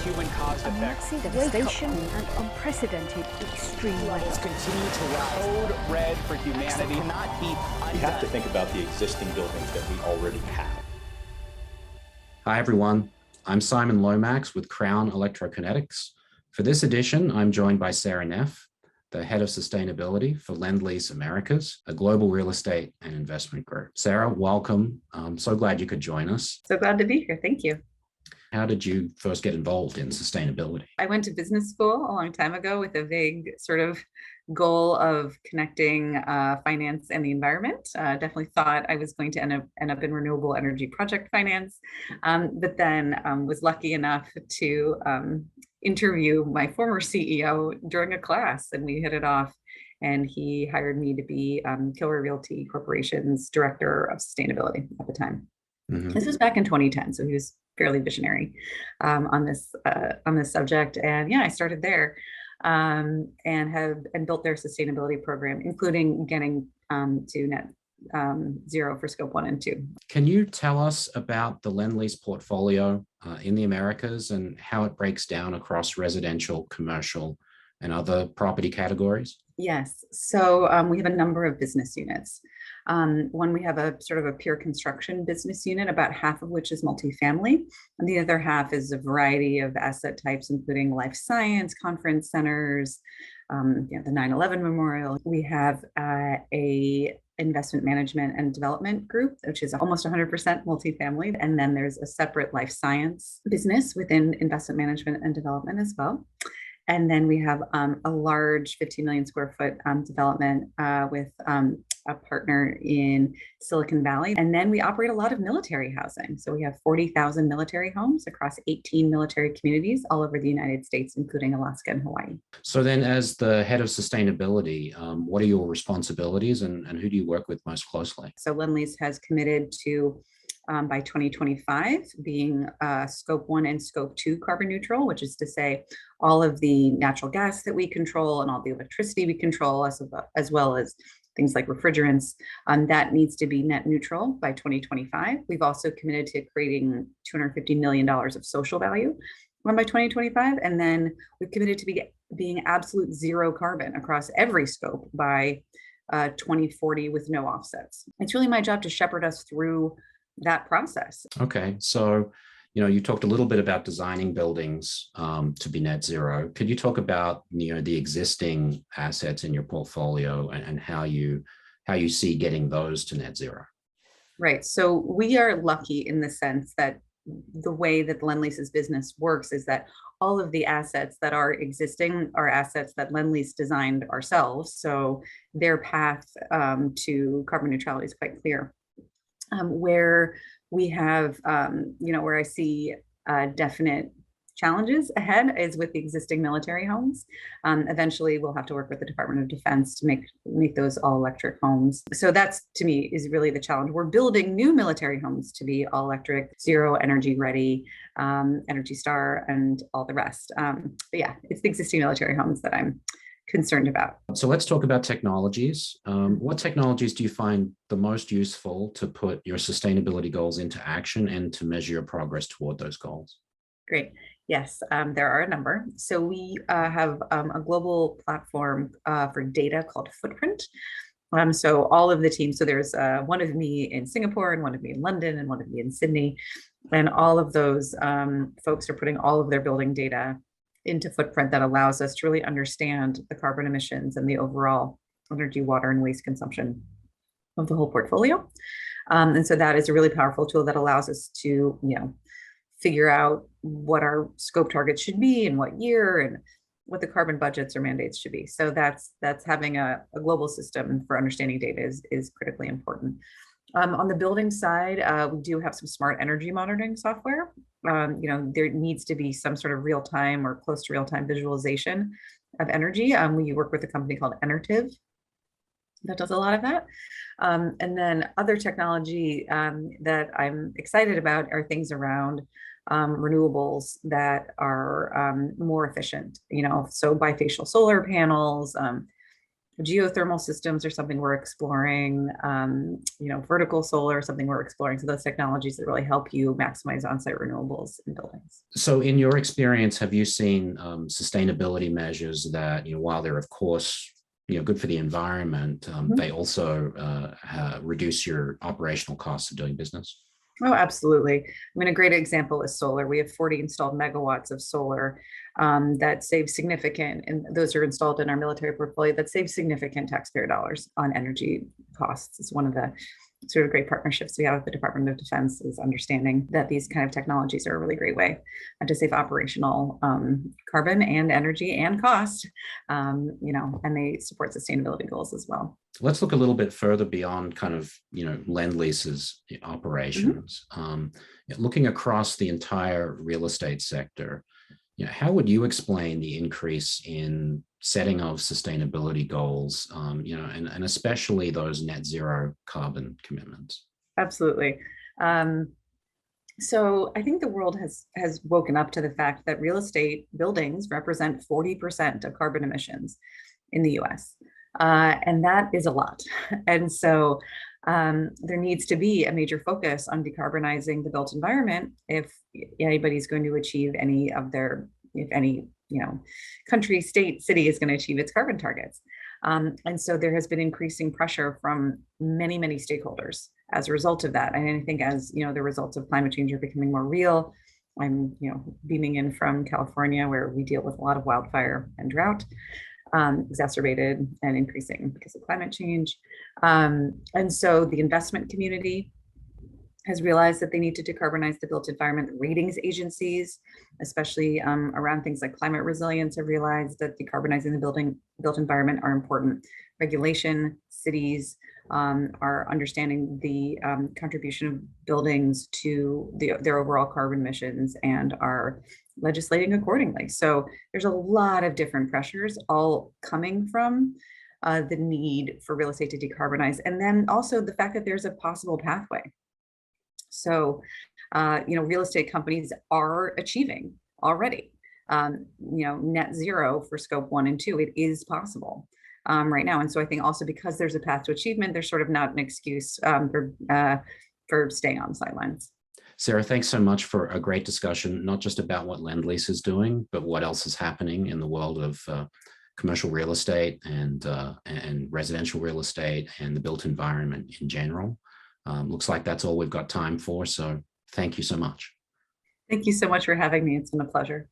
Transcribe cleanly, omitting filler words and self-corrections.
human-caused effects. Massive devastation and unprecedented extreme weather. Let's continue to rise. Code red for humanity cannot be undone. We have to think about the existing buildings that we already have. Hi, everyone. I'm Simon Lomax with Crown Electrokinetics. For this edition, I'm joined by Sara Neff, the Head of Sustainability for Lendlease Americas, a global real estate and investment group. Sara, welcome. I'm so glad you could join us. So glad to be here. Thank you. How did you first get involved in sustainability? I went to business school a long time ago with a vague sort of goal of connecting finance and the environment. Definitely thought I was going to end up in renewable energy project finance, but then was lucky enough to interview my former CEO during a class, and we hit it off. And he hired me to be Kilroy Realty Corporation's Director of Sustainability at the time. Mm-hmm. This was back in 2010, so he was fairly visionary on this subject. And yeah, I started there and built their sustainability program, including getting to net zero for scope 1 and 2. Can you tell us about the Lendlease portfolio in the Americas and how it breaks down across residential, commercial, and other property categories? Yes. So we have a number of business units. One, we have a sort of a pure construction business unit, about half of which is multifamily. And the other half is a variety of asset types, including life science, conference centers, the 9/11 memorial. We have a investment management and development group, which is almost 100% multifamily. And then there's a separate life science business within investment management and development as well. And then we have a large 15 million square foot development with a partner in Silicon Valley. And then we operate a lot of military housing. So we have 40,000 military homes across 18 military communities all over the United States, including Alaska and Hawaii. So then as the head of sustainability, what are your responsibilities and who do you work with most closely? So Lendlease has committed to by 2025 being scope 1 and scope 2 carbon neutral, which is to say all of the natural gas that we control and all the electricity we control, as well as things like refrigerants, that needs to be net neutral by 2025. We've also committed to creating $250 million of social value by 2025. And then we've committed to being absolute zero carbon across every scope by 2040 with no offsets. It's really my job to shepherd us through that process. Okay. So, you talked a little bit about designing buildings to be net zero. Could you talk about, the existing assets in your portfolio and how you see getting those to net zero? Right. So we are lucky in the sense that the way that Lendlease's business works is that all of the assets that are existing are assets that Lendlease designed ourselves. So their path to carbon neutrality is quite clear. Where we have, where I see definite challenges ahead is with the existing military homes. Eventually, we'll have to work with the Department of Defense to make those all electric homes. So that's, to me, is really the challenge. We're building new military homes to be all electric, zero energy ready, Energy Star, and all the rest. But yeah, it's the existing military homes that I'm concerned about. So let's talk about technologies. What technologies do you find the most useful to put your sustainability goals into action and to measure your progress toward those goals? Great. Yes, there are a number. So we have a global platform for data called Footprint. So all of the teams, so there's one of me in Singapore and one of me in London and one of me in Sydney. And all of those folks are putting all of their building data into Footprint that allows us to really understand the carbon emissions and the overall energy, water, and waste consumption of the whole portfolio. And so that is a really powerful tool that allows us to, figure out what our scope targets should be and what year and what the carbon budgets or mandates should be. So that's having a global system for understanding data is critically important. On the building side, we do have some smart energy monitoring software. There needs to be some sort of real-time or close to real-time visualization of energy. We work with a company called Enertiv that does a lot of that. And then other technology that I'm excited about are things around renewables that are more efficient, so bifacial solar panels, Geothermal systems are something we're exploring. Vertical solar is something we're exploring. So those technologies that really help you maximize on-site renewables in buildings. So in your experience, have you seen sustainability measures that, while they're of course, good for the environment, they also reduce your operational costs of doing business? Oh, absolutely. I mean, a great example is solar. We have 40 installed megawatts of solar that save significant, and those are installed in our military portfolio, that save significant taxpayer dollars on energy costs. It's one of the sort of great partnerships we have with the Department of Defense, is understanding that these kind of technologies are a really great way to save operational carbon and energy and cost, and they support sustainability goals as well. Let's look a little bit further beyond kind of, Lendlease's operations. Looking across the entire real estate sector, how would you explain the increase in setting of sustainability goals, and especially those net zero carbon commitments? Absolutely. So I think the world has woken up to the fact that real estate buildings represent 40% of carbon emissions in the US. And that is a lot. And so there needs to be a major focus on decarbonizing the built environment if anybody's going to achieve any of their, if any, country, state, city is going to achieve its carbon targets. And so there has been increasing pressure from many, many stakeholders as a result of that. And I think as, the results of climate change are becoming more real, I'm, beaming in from California, where we deal with a lot of wildfire and drought, exacerbated and increasing because of climate change. And so the investment community has realized that they need to decarbonize the built environment. Ratings agencies, especially around things like climate resilience, have realized that decarbonizing the built environment are important. Regulation, cities are understanding the contribution of buildings to their overall carbon emissions and are legislating accordingly. So there's a lot of different pressures all coming from the need for real estate to decarbonize. And then also the fact that there's a possible pathway. So, real estate companies are achieving already, net zero for scope 1 and 2. It is possible right now. And so I think also because there's a path to achievement, there's sort of not an excuse for staying on the sidelines. Sara, thanks so much for a great discussion, not just about what Lendlease is doing, but what else is happening in the world of commercial real estate and residential real estate and the built environment in general. Looks like that's all we've got time for. So thank you so much. Thank you so much for having me. It's been a pleasure.